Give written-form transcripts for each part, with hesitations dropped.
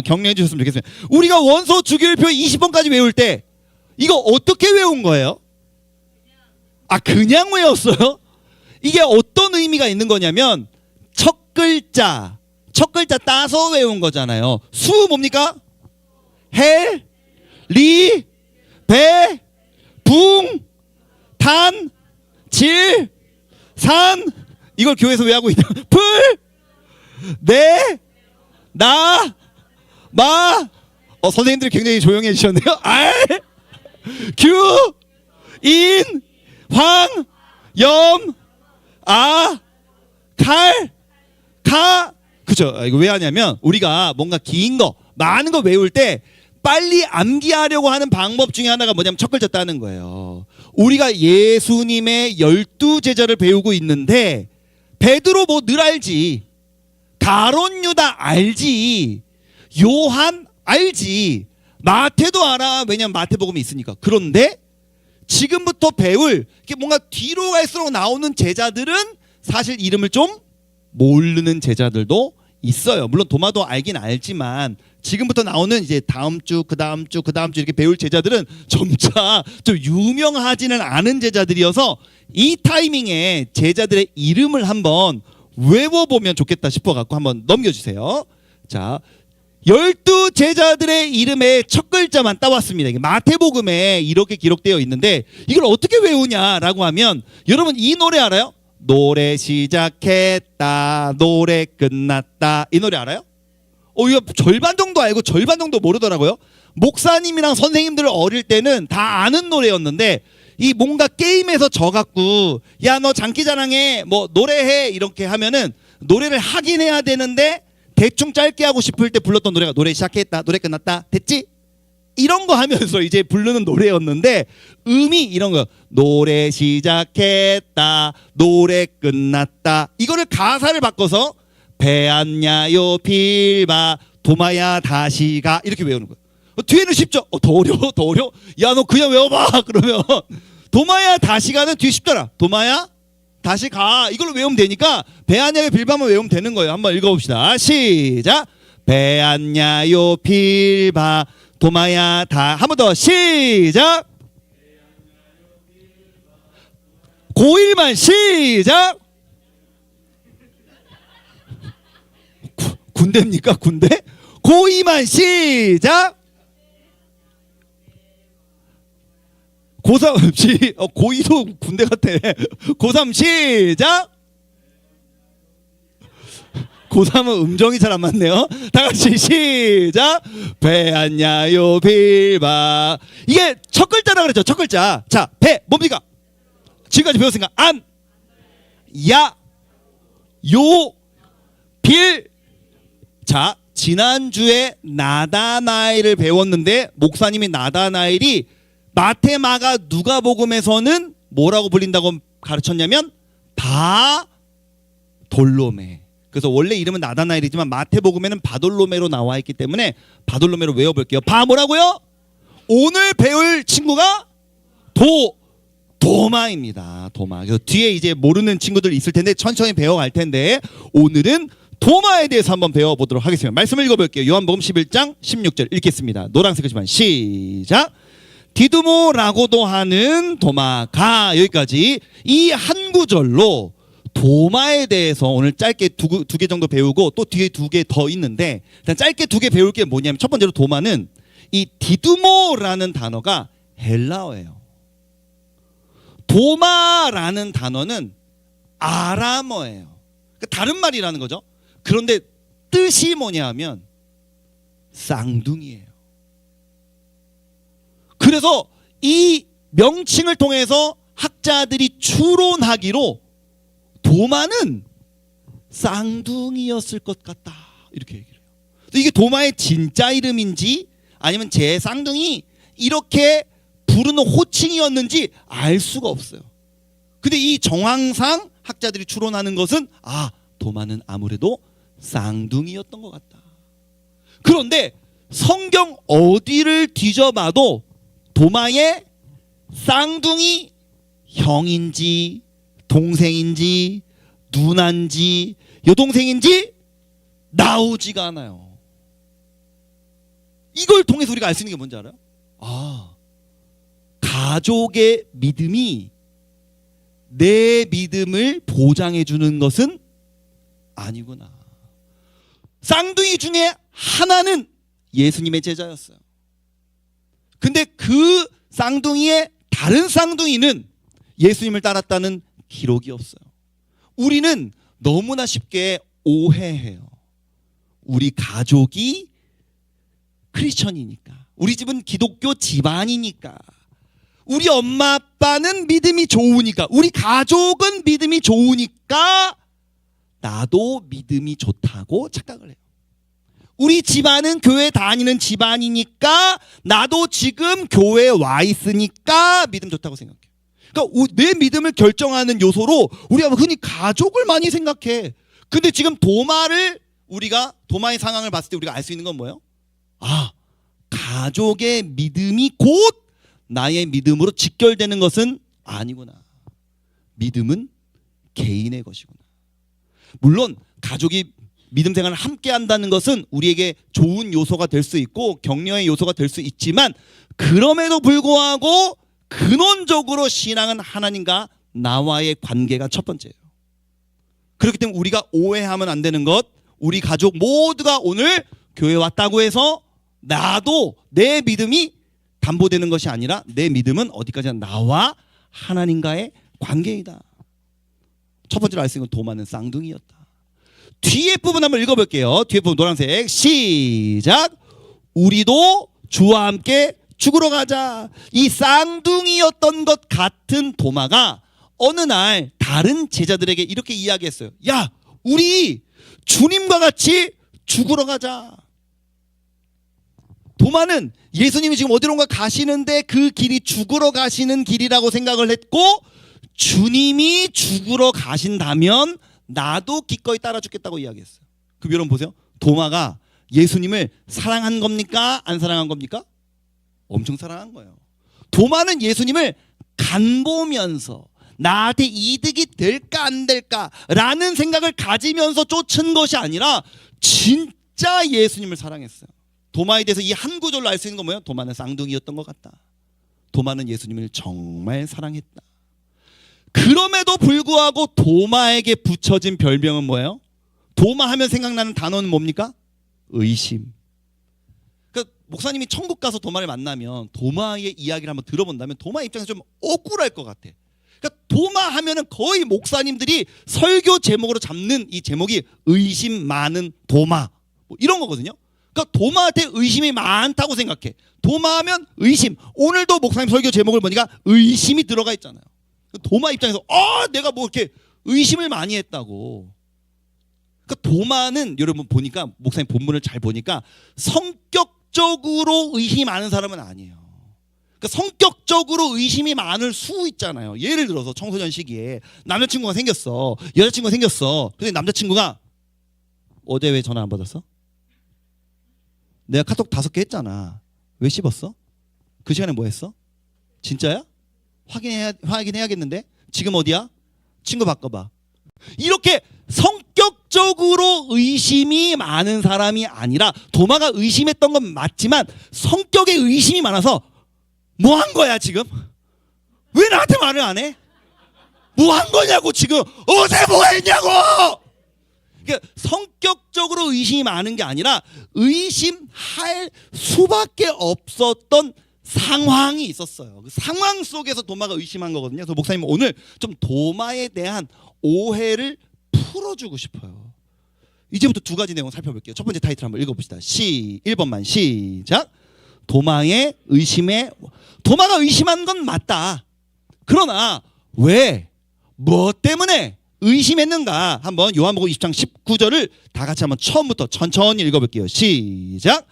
격려해 주셨으면 좋겠습니다. 우리가 원소 주기율표 20번까지 외울 때 이거 어떻게 외운 거예요? 아, 그냥 외웠어요? 이게 어떤 의미가 있는 거냐면 첫 글자 따서 외운 거잖아요. 수 뭡니까? 헬, 리, 배, 붕, 탄, 질, 산. 이걸 교회에서 왜 하고 있냐? 풀, 네, 나, 마. 선생님들이 굉장히 조용해 지셨네요. 알, 규, 인, 황, 염, 아, 칼, 가. 그죠? 이거 왜 하냐면 우리가 뭔가 긴 거, 많은 거 외울 때 빨리 암기하려고 하는 방법 중에 하나가 뭐냐면 첫 글자 따는 거예요. 우리가 예수님의 12제자를 배우고 있는데 베드로 뭐 늘 알지, 가론 유다 알지, 요한 알지, 마태도 알아. 왜냐면 마태복음이 있으니까. 그런데 지금부터 배울 뭔가 뒤로 갈수록 나오는 제자들은 사실 이름을 좀 모르는 제자들도 있어요. 물론 도마도 알긴 알지만 지금부터 나오는 이제 다음 주, 그 다음 주 이렇게 배울 제자들은 점차 좀 유명하지는 않은 제자들이어서 이 타이밍에 제자들의 이름을 한번 외워보면 좋겠다 싶어갖고 한번 넘겨주세요. 자, 12제자들의 이름의 첫 글자만 따왔습니다. 이게 마태복음에 이렇게 기록되어 있는데 이걸 어떻게 외우냐라고 하면 여러분 이 노래 알아요? 노래 시작했다, 노래 끝났다. 이 노래 알아요? 이거 절반 정도 알고 절반 정도 모르더라고요. 목사님이랑 선생님들 어릴 때는 다 아는 노래였는데 이 뭔가 게임에서 져갖고 야 너 장기자랑해 뭐 노래해 이렇게 하면은 노래를 하긴 해야 되는데 대충 짧게 하고 싶을 때 불렀던 노래가 노래 시작했다, 노래 끝났다, 됐지? 이런 거 하면서 이제 부르는 노래였는데 음이 이런 거 노래 시작했다, 노래 끝났다. 이거를 가사를 바꿔서 배안야요 빌바 도마야 다시 가 이렇게 외우는 거예요. 뒤에는 쉽죠? 더 어려워, 더 어려워. 야 너 그냥 외워봐. 그러면 도마야 다시 가는 뒤에 쉽더라. 도마야 다시 가. 이걸로 외우면 되니까 배안야요 빌바만 외우면 되는 거예요. 한번 읽어봅시다. 시작. 배안야요 빌바 도마야 다. 한 번 더 시작. 고1만 시작. 군대입니까? 군대? 고2만 시작. 고3 고2도 군대 같아. 고3 시작. 고3은 음정이 잘 안 맞네요. 다 같이 시작. 배안야요 빌바. 이게 첫 글자라 그랬죠. 첫 글자. 자, 배 뭡니까? 지금까지 배웠으니까 안, 야, 요, 빌. 자, 지난주에 나다나엘을 배웠는데 목사님이 나다나엘이 마테마가 누가복음에서는 뭐라고 불린다고 가르쳤냐면 바돌로메. 그래서 원래 이름은 나다나엘이지만 마태복음에는 바돌로메로 나와 있기 때문에 바돌로메로 외워볼게요. 바 뭐라고요? 오늘 배울 친구가 도마입니다. 도마. 그래서 뒤에 이제 모르는 친구들 있을 텐데 천천히 배워갈 텐데 오늘은 도마에 대해서 한번 배워보도록 하겠습니다. 말씀을 읽어볼게요. 요한복음 11장 16절 읽겠습니다. 노란색이지만 시작. 디두모라고도 하는 도마가. 여기까지 이 한 구절로 도마에 대해서 오늘 짧게 두 개 정도 배우고 또 뒤에 2개 더 있는데 일단 짧게 2개 배울 게 뭐냐면 첫 번째로 도마는 이 디두모라는 단어가 헬라어예요. 도마라는 단어는 아람어예요. 그러니까 다른 말이라는 거죠. 그런데 뜻이 뭐냐 하면 쌍둥이에요. 그래서 이 명칭을 통해서 학자들이 추론하기로 도마는 쌍둥이였을 것 같다 이렇게 얘기를 해요. 이게 도마의 진짜 이름인지 아니면 제 쌍둥이 이렇게 부르는 호칭이었는지 알 수가 없어요. 근데 이 정황상 학자들이 추론하는 것은 도마는 아무래도 쌍둥이였던 것 같다. 그런데 성경 어디를 뒤져봐도 도마의 쌍둥이 형인지 동생인지 누나인지 여동생인지 나오지가 않아요. 통해서 우리가 알 수 있는 게 뭔지 알아요? 아, 가족의 믿음이 내 믿음을 보장해 주는 것은 아니구나. 쌍둥이 중에 하나는 예수님의 제자였어요. 근데 그 쌍둥이의 다른 쌍둥이는 예수님을 따랐다는 기록이 없어요. 우리는 너무나 쉽게 오해해요. 우리 가족이 크리스천이니까, 우리 집은 기독교 집안이니까, 우리 엄마 아빠는 믿음이 좋으니까, 우리 가족은 믿음이 좋으니까 나도 믿음이 좋다고 착각을 해요. 우리 집안은 교회 다니는 집안이니까 나도 지금 교회에 와 있으니까 믿음 좋다고 생각해요. 그러니까 내 믿음을 결정하는 요소로 우리가 흔히 가족을 많이 생각해. 근데 지금 도마의 상황을 봤을 때 우리가 알 수 있는 건 뭐예요? 아, 가족의 믿음이 곧 나의 믿음으로 직결되는 것은 아니구나. 믿음은 개인의 것이구나. 물론 가족이 믿음 생활을 함께 한다는 것은 우리에게 좋은 요소가 될 수 있고 격려의 요소가 될 수 있지만, 그럼에도 불구하고 근원적으로 신앙은 하나님과 나와의 관계가 첫 번째예요. 그렇기 때문에 우리가 오해하면 안 되는 것, 우리 가족 모두가 오늘 교회 왔다고 해서 나도 내 믿음이 담보되는 것이 아니라 내 믿음은 어디까지나 나와 하나님과의 관계이다. 첫 번째로 알 수 있는 건 도마는 쌍둥이였다. 뒤에 부분 한번 읽어볼게요. 뒤에 부분 노란색 시작. 우리도 주와 함께 죽으러 가자. 이 쌍둥이였던 것 같은 도마가 어느 날 다른 제자들에게 이렇게 이야기했어요. 야, 우리 주님과 같이 죽으러 가자. 도마는 예수님이 지금 어디론가 가시는데 그 길이 죽으러 가시는 길이라고 생각을 했고, 주님이 죽으러 가신다면 나도 기꺼이 따라 죽겠다고 이야기했어요. 그 여러분 보세요. 도마가 예수님을 사랑한 겁니까? 안 사랑한 겁니까? 엄청 사랑한 거예요. 도마는 예수님을 간보면서 나한테 이득이 될까 안 될까 라는 생각을 가지면서 쫓은 것이 아니라 진짜 예수님을 사랑했어요. 도마에 대해서 이 한 구절로 알 수 있는 건 뭐예요? 도마는 쌍둥이였던 것 같다. 도마는 예수님을 정말 사랑했다. 그럼에도 불구하고 도마에게 붙여진 별명은 뭐예요? 도마 하면 생각나는 단어는 뭡니까? 의심. 그러니까 목사님이 천국 가서 도마를 만나면 도마의 이야기를 한번 들어본다면 도마 입장에서 좀 억울할 것 같아. 그러니까 도마 하면은 거의 목사님들이 설교 제목으로 잡는 이 제목이 의심 많은 도마 뭐 이런 거거든요. 그러니까 도마한테 의심이 많다고 생각해. 도마하면 의심. 오늘도 목사님 설교 제목을 보니까 의심이 들어가 있잖아요. 도마 입장에서 내가 뭐 이렇게 의심을 많이 했다고. 그러니까 도마는 여러분 보니까 목사님 본문을 잘 보니까 성격적으로 의심이 많은 사람은 아니에요. 그러니까 성격적으로 의심이 많을 수 있잖아요. 예를 들어서 청소년 시기에 남자친구가 생겼어, 여자친구가 생겼어. 근데 남자친구가 어제 왜 전화 안 받았어? 내가 카톡 5개 했잖아. 왜 씹었어? 그 시간에 뭐 했어? 진짜야? 확인해야겠는데? 지금 어디야? 친구 바꿔봐. 이렇게 성격적으로 의심이 많은 사람이 아니라, 도마가 의심했던 건 맞지만 성격에 의심이 많아서 뭐 한 거야 지금? 왜 나한테 말을 안 해? 뭐 한 거냐고 지금. 어제 뭐 했냐고. 그러니까 성격적으로 의심이 많은 게 아니라 의심할 수밖에 없었던 상황이 있었어요. 그 상황 속에서 도마가 의심한 거거든요. 그래서 목사님 오늘 좀 도마에 대한 오해를 풀어주고 싶어요. 이제부터 2가지 내용 살펴볼게요. 첫 번째 타이틀 한번 읽어봅시다. 1번만 시작. 도마가 의심한 건 맞다. 그러나 왜, 뭐 때문에 의심했는가? 한번 요한복음 20장 19절을 다 같이 한번 처음부터 천천히 읽어볼게요. 시작.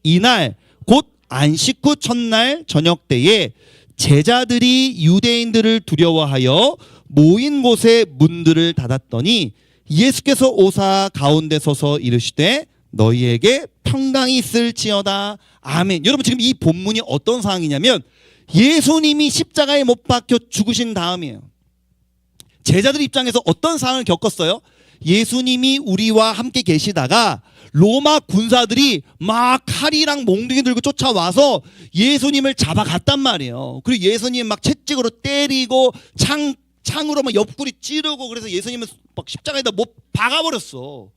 이날 곧 안식 후 첫날 저녁 때에 제자들이 유대인들을 두려워하여 모인 곳에 문들을 닫았더니 예수께서 오사 가운데 서서 이르시되 너희에게 평강이 있을지어다. 아멘. 여러분 지금 이 본문이 어떤 상황이냐면 예수님이 십자가에 못 박혀 죽으신 다음이에요. 제자들 입장에서 어떤 상황을 겪었어요? 예수님이 우리와 함께 계시다가 로마 군사들이 막 칼이랑 몽둥이 들고 쫓아와서 예수님을 잡아갔단 말이에요. 그리고 예수님 막 채찍으로 때리고 창으로 막 옆구리 찌르고, 그래서 예수님은 막 십자가에다 못 박아버렸어.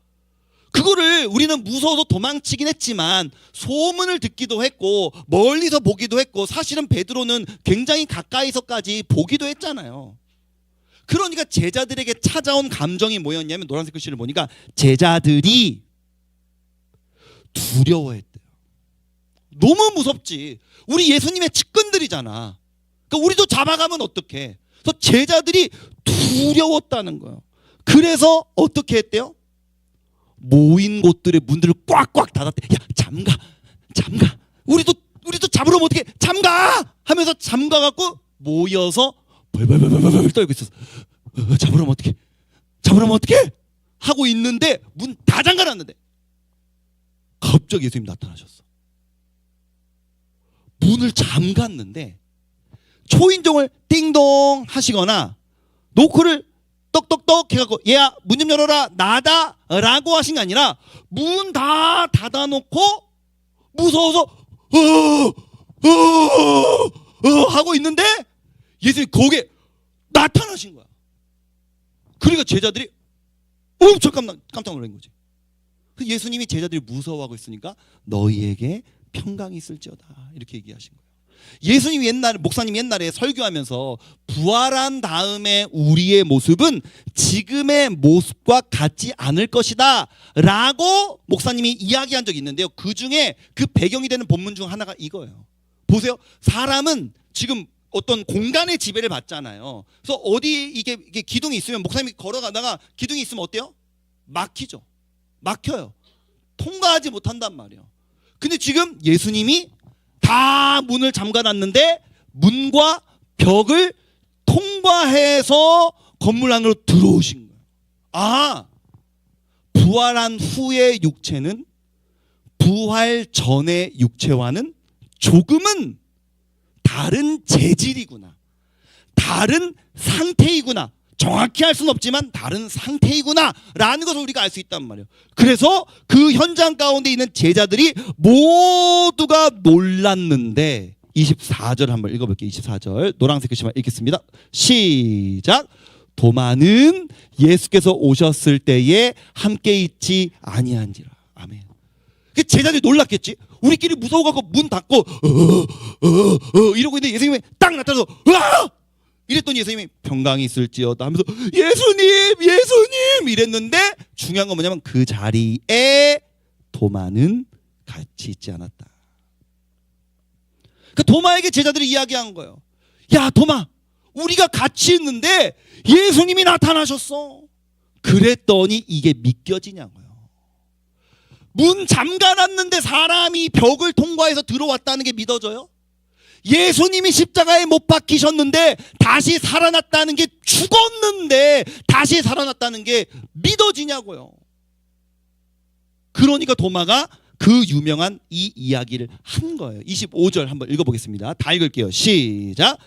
그거를 우리는 무서워서 도망치긴 했지만 소문을 듣기도 했고 멀리서 보기도 했고, 사실은 베드로는 굉장히 가까이서까지 보기도 했잖아요. 그러니까 제자들에게 찾아온 감정이 뭐였냐면, 노란색 글씨를 보니까 제자들이 두려워했대요. 너무 무섭지. 우리 예수님의 측근들이잖아. 그러니까 우리도 잡아가면 어떡해. 그래서 제자들이 두려웠다는 거예요. 그래서 어떻게 했대요? 모인 곳들의 문들을 꽉꽉 닫았대. 야, 잠가. 우리도 잡으러 오면 어떻게? 잠가! 하면서 잠가갖고 모여서 벌벌벌벌 떨고 있었어. 잡으러 오면 어떻게? 하고 있는데 문 다 잠가놨는데 갑자기 예수님 나타나셨어. 문을 잠갔는데 초인종을 띵동 하시거나 노크를 똑똑똑 해갖고 얘야 문 좀 열어라 나다 라고 하신 게 아니라 문 다 닫아놓고 무서워서 하고 있는데 예수님이 거기에 나타나신 거야. 그러니까 제자들이 엄청 깜짝 놀란 거지. 예수님이 제자들이 무서워하고 있으니까 너희에게 평강이 있을지어다 이렇게 얘기하신 거예요. 예수님이 목사님이 옛날에 설교하면서 부활한 다음에 우리의 모습은 지금의 모습과 같지 않을 것이다 라고 목사님이 이야기한 적이 있는데요. 그 중에 그 배경이 되는 본문 중 하나가 이거예요. 보세요. 사람은 지금 어떤 공간의 지배를 받잖아요. 그래서 어디 이게 기둥이 있으면, 목사님이 걸어가다가 기둥이 있으면 어때요? 막혀요. 통과하지 못한단 말이에요. 근데 지금 예수님이 다 문을 잠가놨는데 문과 벽을 통과해서 건물 안으로 들어오신 거예요. 아, 부활한 후의 육체는 부활 전의 육체와는 조금은 다른 재질이구나, 다른 상태이구나, 정확히 할 수는 없지만 다른 상태이구나 라는 것을 우리가 알 수 있단 말이에요. 그래서 그 현장 가운데 있는 제자들이 모두가 놀랐는데 24절 한번 읽어볼게요. 24절 노란색 글씨만 읽겠습니다. 시작. 도마는 예수께서 오셨을 때에 함께 있지 아니한지라. 아멘. 제자들이 놀랐겠지. 우리끼리 무서워갖고 문 닫고 이러고 있는데 예수님이 딱 나타나서 으아! 이랬더니 예수님이 평강이 있을지어다 하면서 예수님 이랬는데 중요한 건 뭐냐면 그 자리에 도마는 같이 있지 않았다. 그 도마에게 제자들이 이야기한 거예요. 야 도마, 우리가 같이 있는데 예수님이 나타나셨어. 그랬더니 이게 믿겨지냐고요. 문 잠가놨는데 사람이 벽을 통과해서 들어왔다는 게 믿어져요? 예수님이 십자가에 못 박히셨는데 다시 살아났다는 게, 죽었는데 다시 살아났다는 게 믿어지냐고요. 그러니까 도마가 그 유명한 이 이야기를 한 거예요. 25절 한번 읽어보겠습니다. 다 읽을게요. 시작.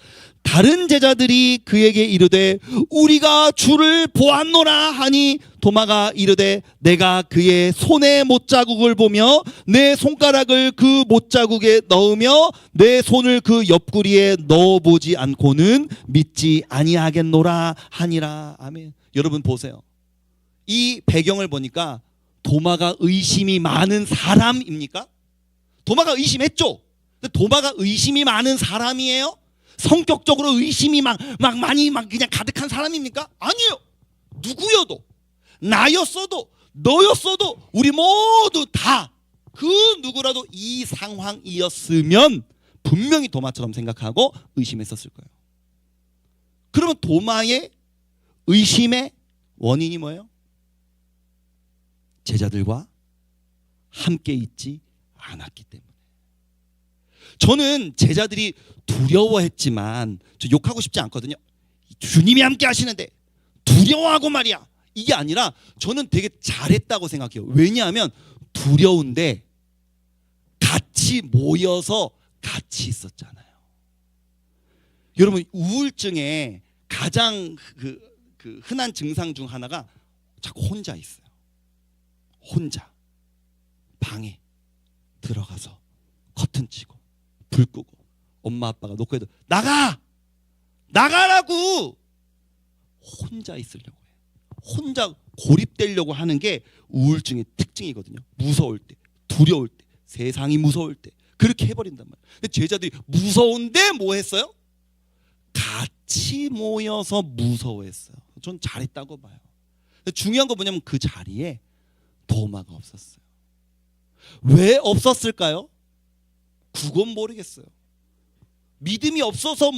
다른 제자들이 그에게 이르되 우리가 주를 보았노라 하니 도마가 이르되 내가 그의 손의 못자국을 보며 내 손가락을 그 못자국에 넣으며 내 손을 그 옆구리에 넣어보지 않고는 믿지 아니하겠노라 하니라. 아멘. 여러분 보세요. 이 배경을 보니까 도마가 의심이 많은 사람입니까? 도마가 의심했죠. 도마가 의심이 많은 사람이에요? 성격적으로 의심이 많이 그냥 가득한 사람입니까? 아니에요. 누구여도, 나였어도, 너였어도, 우리 모두 다 그 누구라도 이 상황이었으면 분명히 도마처럼 생각하고 의심했었을 거예요. 그러면 도마의 의심의 원인이 뭐예요? 제자들과 함께 있지 않았기 때문에. 저는 제자들이 두려워했지만, 저 욕하고 싶지 않거든요. 주님이 함께 하시는데 두려워하고 말이야, 이게 아니라 저는 되게 잘했다고 생각해요. 왜냐하면 두려운데 같이 모여서 같이 있었잖아요. 여러분, 우울증의 가장 그 흔한 증상 중 하나가 자꾸 혼자 있어요. 혼자. 방에 들어가서 커튼 치고 불 끄고 엄마 아빠가 놓고 해도 나가라고 혼자 있으려고 해요. 혼자 고립되려고 하는 게 우울증의 특징이거든요. 무서울 때, 두려울 때, 세상이 무서울 때 그렇게 해버린단 말이에요. 근데 제자들이 무서운데 뭐 했어요? 같이 모여서 무서워했어요. 전 잘했다고 봐요. 중요한 거 뭐냐면 그 자리에 도마가 없었어요. 왜 없었을까요? 그건 모르겠어요. 믿음이 없어서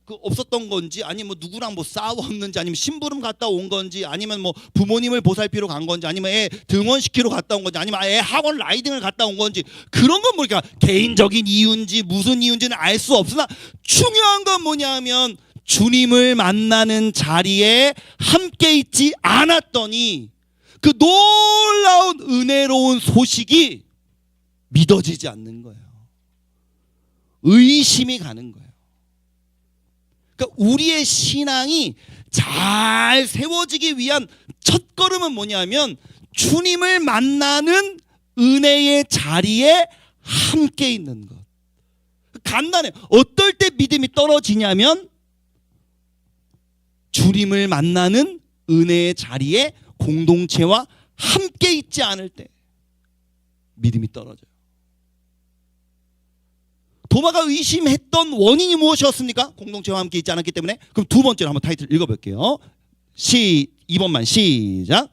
없었던 건지, 아니면 누구랑 싸웠는지, 아니면 심부름 갔다 온 건지, 아니면 부모님을 보살피러 간 건지, 아니면 애 등원시키러 갔다 온 건지, 아니면 애 학원 라이딩을 갔다 온 건지, 그런 건 모르니까 개인적인 이유인지 무슨 이유인지는 알 수 없으나 중요한 건 뭐냐면 주님을 만나는 자리에 함께 있지 않았더니 그 놀라운 은혜로운 소식이 믿어지지 않는 거예요. 의심이 가는 거예요. 그러니까 우리의 신앙이 잘 세워지기 위한 첫걸음은 뭐냐면 주님을 만나는 은혜의 자리에 함께 있는 것. 간단해. 어떨 때 믿음이 떨어지냐면 주님을 만나는 은혜의 자리에 공동체와 함께 있지 않을 때 믿음이 떨어져요. 도마가 의심했던 원인이 무엇이었습니까? 공동체와 함께 있지 않았기 때문에. 그럼 두 번째로 한번 타이틀 읽어볼게요. 2번만 시작.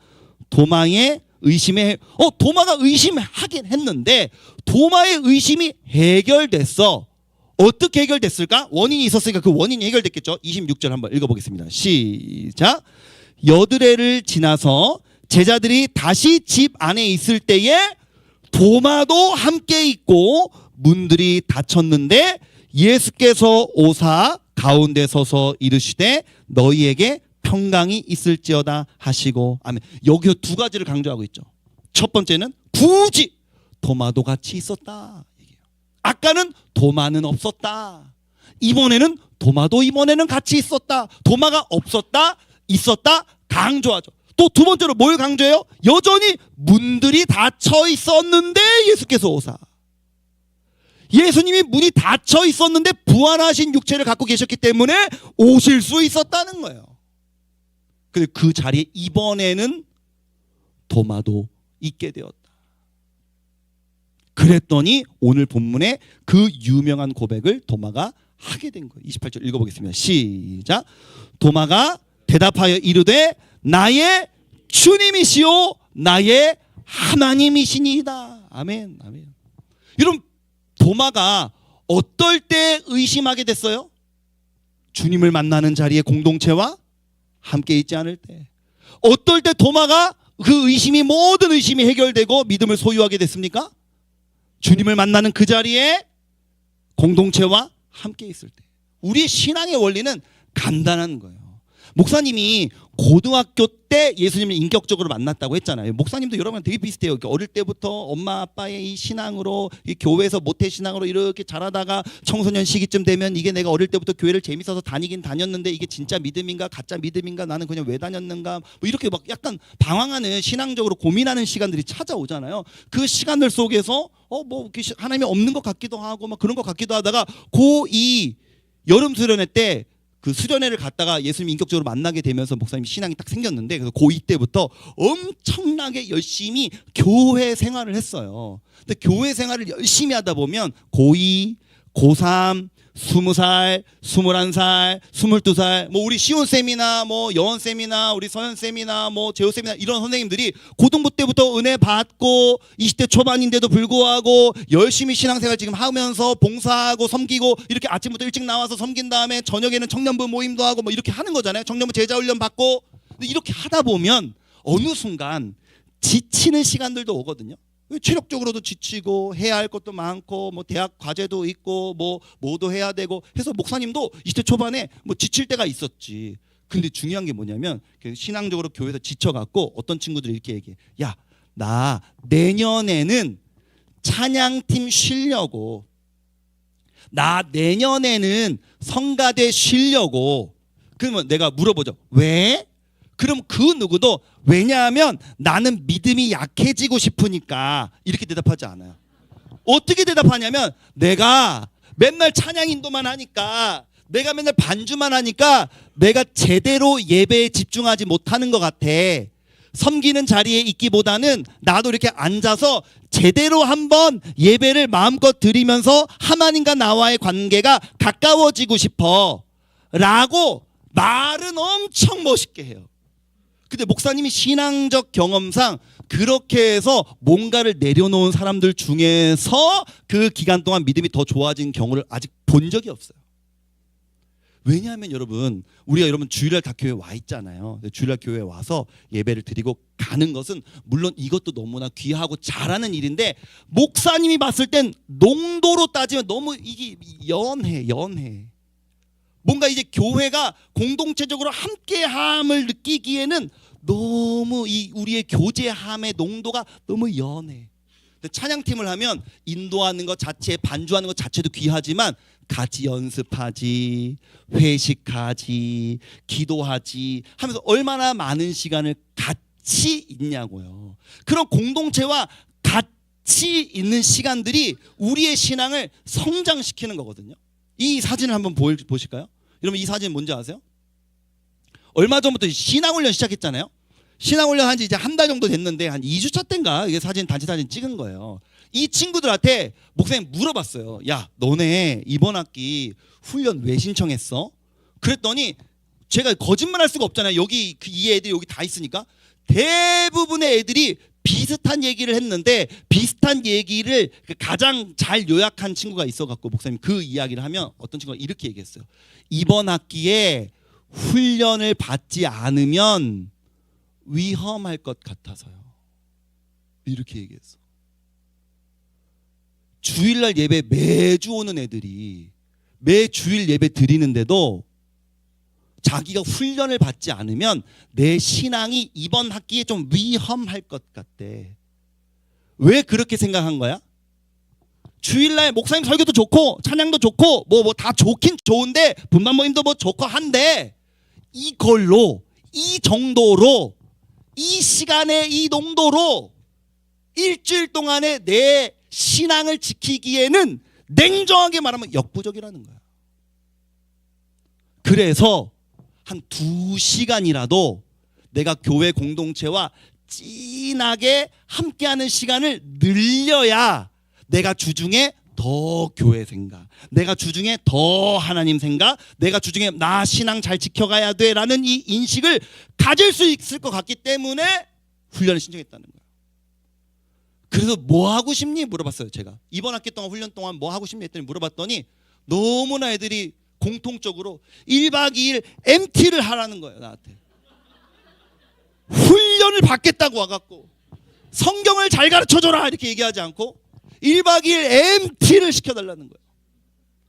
도마의 의심에 도마가 의심하긴 했는데 도마의 의심이 해결됐어. 어떻게 해결됐을까? 원인이 있었으니까 그 원인이 해결됐겠죠. 26절 한번 읽어보겠습니다. 시작. 여드레를 지나서 제자들이 다시 집 안에 있을 때에 도마도 함께 있고 문들이 닫혔는데 예수께서 오사 가운데 서서 이르시되 너희에게 평강이 있을지어다 하시고 아멘. 여기서 두 가지를 강조하고 있죠. 첫 번째는 굳이 도마도 같이 있었다. 아까는 도마는 없었다. 이번에는 도마도 이번에는 같이 있었다. 도마가 없었다, 있었다 강조하죠. 또 두 번째로 뭘 강조해요? 여전히 문들이 닫혀 있었는데 예수께서 오사. 예수님이 문이 닫혀 있었는데 부활하신 육체를 갖고 계셨기 때문에 오실 수 있었다는 거예요. 근데 그 자리에 이번에는 도마도 있게 되었다. 그랬더니 오늘 본문에 그 유명한 고백을 도마가 하게 된 거예요. 28절 읽어보겠습니다. 시작. 도마가 대답하여 이르되 나의 주님이시요 나의 하나님이시니이다. 아멘. 아멘. 여러분, 도마가 어떨 때 의심하게 됐어요? 주님을 만나는 자리에 공동체와 함께 있지 않을 때. 어떨 때 도마가 그 의심이 모든 의심이 해결되고 믿음을 소유하게 됐습니까? 주님을 만나는 그 자리에 공동체와 함께 있을 때. 우리의 신앙의 원리는 간단한 거예요. 목사님이 고등학교 때 예수님을 인격적으로 만났다고 했잖아요. 목사님도 여러분 되게 비슷해요. 어릴 때부터 엄마 아빠의 이 신앙으로 이 교회에서 모태신앙으로 이렇게 자라다가 청소년 시기쯤 되면 이게 내가 어릴 때부터 교회를 재밌어서 다니긴 다녔는데 이게 진짜 믿음인가 가짜 믿음인가 나는 그냥 왜 다녔는가 이렇게 막 약간 방황하는 신앙적으로 고민하는 시간들이 찾아오잖아요. 그 시간들 속에서 하나님이 없는 것 같기도 하고 막 그런 것 같기도 하다가 고2 여름 수련회 때 그 수련회를 갔다가 예수님 인격적으로 만나게 되면서 목사님 신앙이 딱 생겼는데 그래서 고2 때부터 엄청나게 열심히 교회 생활을 했어요. 근데 교회 생활을 열심히 하다 보면 고2, 고3, 20살, 21살, 22살, 우리 시온쌤이나 여원쌤이나 우리 서현쌤이나 재호쌤이나 이런 선생님들이 고등부 때부터 은혜 받고 20대 초반인데도 불구하고 열심히 신앙생활 지금 하면서 봉사하고 섬기고 이렇게 아침부터 일찍 나와서 섬긴 다음에 저녁에는 청년부 모임도 하고 이렇게 하는 거잖아요. 청년부 제자훈련 받고. 근데 이렇게 하다 보면 어느 순간 지치는 시간들도 오거든요. 체력적으로도 지치고 해야 할 것도 많고 대학 과제도 있고 뭐도 해야 되고 해서 목사님도 20대 초반에 지칠 때가 있었지. 근데 중요한 게 뭐냐면 신앙적으로 교회에서 지쳐갖고 어떤 친구들이 이렇게 얘기해. 야, 나 내년에는 찬양팀 쉬려고. 나 내년에는 성가대 쉬려고. 그러면 내가 물어보죠. 왜? 그럼 그 누구도 왜냐하면 나는 믿음이 약해지고 싶으니까 이렇게 대답하지 않아요. 어떻게 대답하냐면 내가 맨날 찬양 인도만 하니까 내가 맨날 반주만 하니까 내가 제대로 예배에 집중하지 못하는 것 같아. 섬기는 자리에 있기보다는 나도 이렇게 앉아서 제대로 한번 예배를 마음껏 드리면서 하나님과 나와의 관계가 가까워지고 싶어 라고 말은 엄청 멋있게 해요. 근데 목사님이 신앙적 경험상 그렇게 해서 뭔가를 내려놓은 사람들 중에서 그 기간 동안 믿음이 더 좋아진 경우를 아직 본 적이 없어요. 왜냐하면 여러분 우리가 여러분 주일날 다 교회에 와 있잖아요. 주일날 교회에 와서 예배를 드리고 가는 것은 물론 이것도 너무나 귀하고 잘하는 일인데 목사님이 봤을 땐 농도로 따지면 너무 이게 연해. 뭔가 이제 교회가 공동체적으로 함께함을 느끼기에는 너무 이 우리의 교제함의 농도가 너무 연해. 찬양팀을 하면 인도하는 것 자체, 반주하는 것 자체도 귀하지만 같이 연습하지, 회식하지, 기도하지 하면서 얼마나 많은 시간을 같이 있냐고요. 그런 공동체와 같이 있는 시간들이 우리의 신앙을 성장시키는 거거든요. 이 사진을 한번 보실까요? 여러분 이 사진 뭔지 아세요? 얼마 전부터 신앙훈련 시작했잖아요. 신앙훈련 한지 이제 한 달 정도 됐는데 한 2주차 때인가 이게 단체 사진 찍은 거예요. 이 친구들한테 목사님 물어봤어요. 야, 너네 이번 학기 훈련 왜 신청했어? 그랬더니 제가 거짓말할 수가 없잖아요. 여기 이 애들이 여기 다 있으니까 대부분의 애들이 비슷한 얘기를 했는데 비슷한 얘기를 가장 잘 요약한 친구가 있어갖고 목사님 그 이야기를 하면 어떤 친구가 이렇게 얘기했어요. 이번 학기에 훈련을 받지 않으면 위험할 것 같아서요. 이렇게 얘기했어. 주일날 예배 매주 오는 애들이 매 주일 예배 드리는데도 자기가 훈련을 받지 않으면 내 신앙이 이번 학기에 좀 위험할 것 같대. 왜 그렇게 생각한 거야? 주일날 목사님 설교도 좋고 찬양도 좋고 뭐 다 좋긴 좋은데 분만 모임도 뭐 좋고 한데 이걸로 이 정도로 이 시간에 이 농도로 일주일 동안에 내 신앙을 지키기에는 냉정하게 말하면 역부족이라는 거야. 그래서 한 2시간이라도 내가 교회 공동체와 진하게 함께하는 시간을 늘려야 내가 주중에 더 교회 생각, 내가 주중에 더 하나님 생각, 내가 주중에 나 신앙 잘 지켜가야 돼라는 이 인식을 가질 수 있을 것 같기 때문에 훈련을 신청했다는 거예요. 그래서 뭐 하고 싶니? 물어봤어요. 제가 이번 학기 동안 훈련 동안 뭐 하고 싶니? 했더니 물어봤더니 너무나 애들이 공통적으로 1박 2일 MT를 하라는 거예요. 나한테 훈련을 받겠다고 와갖고 성경을 잘 가르쳐줘라 이렇게 얘기하지 않고 1박 2일 MT를 시켜달라는 거예요.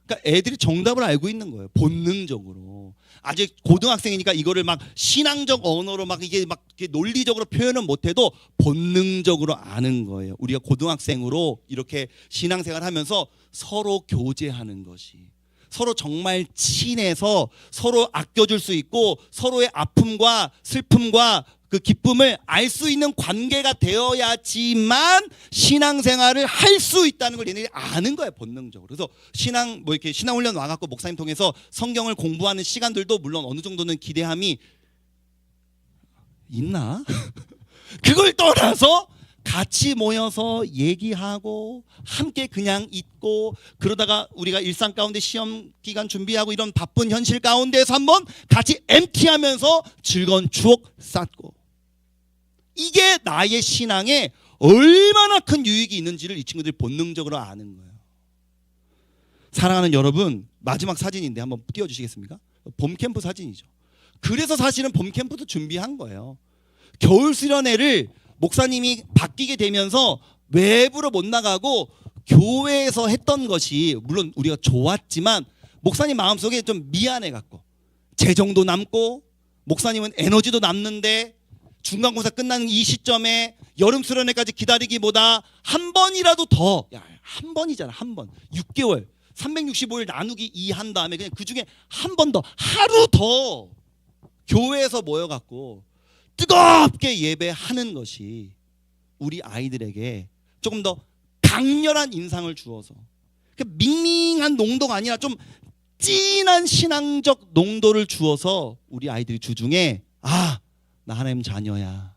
그러니까 애들이 정답을 알고 있는 거예요. 본능적으로. 아직 고등학생이니까 이거를 막 신앙적 언어로 막 이게 막 논리적으로 표현은 못해도 본능적으로 아는 거예요. 우리가 고등학생으로 이렇게 신앙생활 하면서 서로 교제하는 것이, 서로 정말 친해서 서로 아껴줄 수 있고 서로의 아픔과 슬픔과 그 기쁨을 알 수 있는 관계가 되어야지만 신앙생활을 할 수 있다는 걸 얘네들이 아는 거예요, 본능적으로. 그래서 이렇게 신앙훈련 와갖고 목사님 통해서 성경을 공부하는 시간들도 물론 어느 정도는 기대함이 있나? 그걸 떠나서 같이 모여서 얘기하고 함께 그냥 있고 그러다가 우리가 일상 가운데 시험 기간 준비하고 이런 바쁜 현실 가운데서 한번 같이 MT하면서 즐거운 추억 쌓고, 이게 나의 신앙에 얼마나 큰 유익이 있는지를 이 친구들이 본능적으로 아는 거예요. 사랑하는 여러분, 마지막 사진인데 한번 띄워주시겠습니까? 봄 캠프 사진이죠. 그래서 사실은 봄 캠프도 준비한 거예요. 겨울 수련회를 목사님이 바뀌게 되면서 외부로 못 나가고 교회에서 했던 것이 물론 우리가 좋았지만 목사님 마음속에 좀 미안해 갖고, 재정도 남고 목사님은 에너지도 남는데 중간고사 끝나는 이 시점에 여름 수련회까지 기다리기보다 한 번이라도 더, 한 번이잖아, 한 번 6개월 365일 나누기 2 한 다음에 그냥 그 중에 한 번 더, 하루 더 교회에서 모여갖고 뜨겁게 예배하는 것이 우리 아이들에게 조금 더 강렬한 인상을 주어서 밍밍한 농도가 아니라 좀 진한 신앙적 농도를 주어서 우리 아이들이 주중에 나 하나님 자녀야,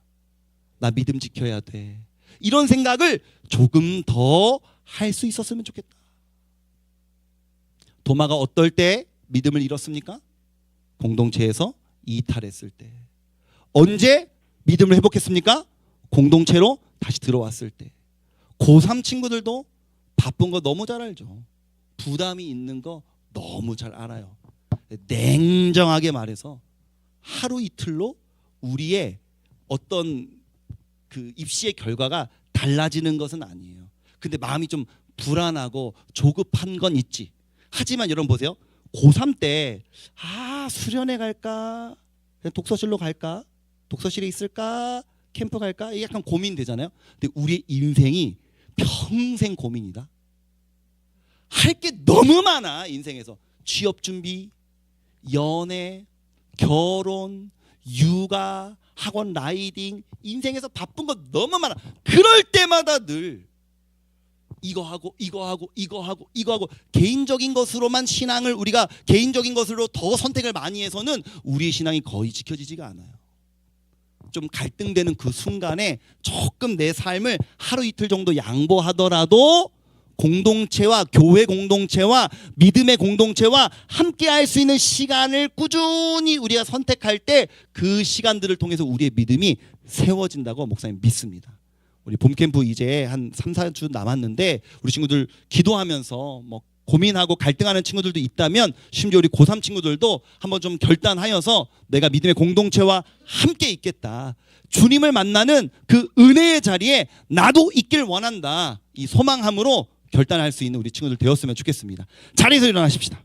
나 믿음 지켜야 돼, 이런 생각을 조금 더 할 수 있었으면 좋겠다. 도마가 어떨 때 믿음을 잃었습니까? 공동체에서 이탈했을 때. 언제 믿음을 회복했습니까? 공동체로 다시 들어왔을 때. 고3 친구들도 바쁜 거 너무 잘 알죠. 부담이 있는 거 너무 잘 알아요. 냉정하게 말해서 하루 이틀로 우리의 어떤 그 입시의 결과가 달라지는 것은 아니에요. 근데 마음이 좀 불안하고 조급한 건 있지. 하지만 여러분 보세요. 고3 때 수련회 갈까? 독서실로 갈까? 독서실에 있을까? 캠프 갈까? 이게 약간 고민되잖아요. 근데 우리의 인생이 평생 고민이다. 할 게 너무 많아. 인생에서 취업 준비, 연애, 결혼, 육아, 학원 라이딩, 인생에서 바쁜 거 너무 많아. 그럴 때마다 늘 이거 하고 개인적인 것으로만 신앙을 우리가 개인적인 것으로 더 선택을 많이 해서는 우리의 신앙이 거의 지켜지지가 않아요. 좀 갈등되는 그 순간에 조금 내 삶을 하루 이틀 정도 양보하더라도 공동체와 교회 공동체와 믿음의 공동체와 함께 할 수 있는 시간을 꾸준히 우리가 선택할 때 그 시간들을 통해서 우리의 믿음이 세워진다고 목사님 믿습니다. 우리 봄캠프 이제 한 3, 4주 남았는데 우리 친구들 기도하면서 뭐 고민하고 갈등하는 친구들도 있다면 심지어 우리 고3 친구들도 한번 좀 결단하여서 내가 믿음의 공동체와 함께 있겠다. 주님을 만나는 그 은혜의 자리에 나도 있길 원한다. 이 소망함으로 결단할 수 있는 우리 친구들 되었으면 좋겠습니다. 자리에서 일어나십시다.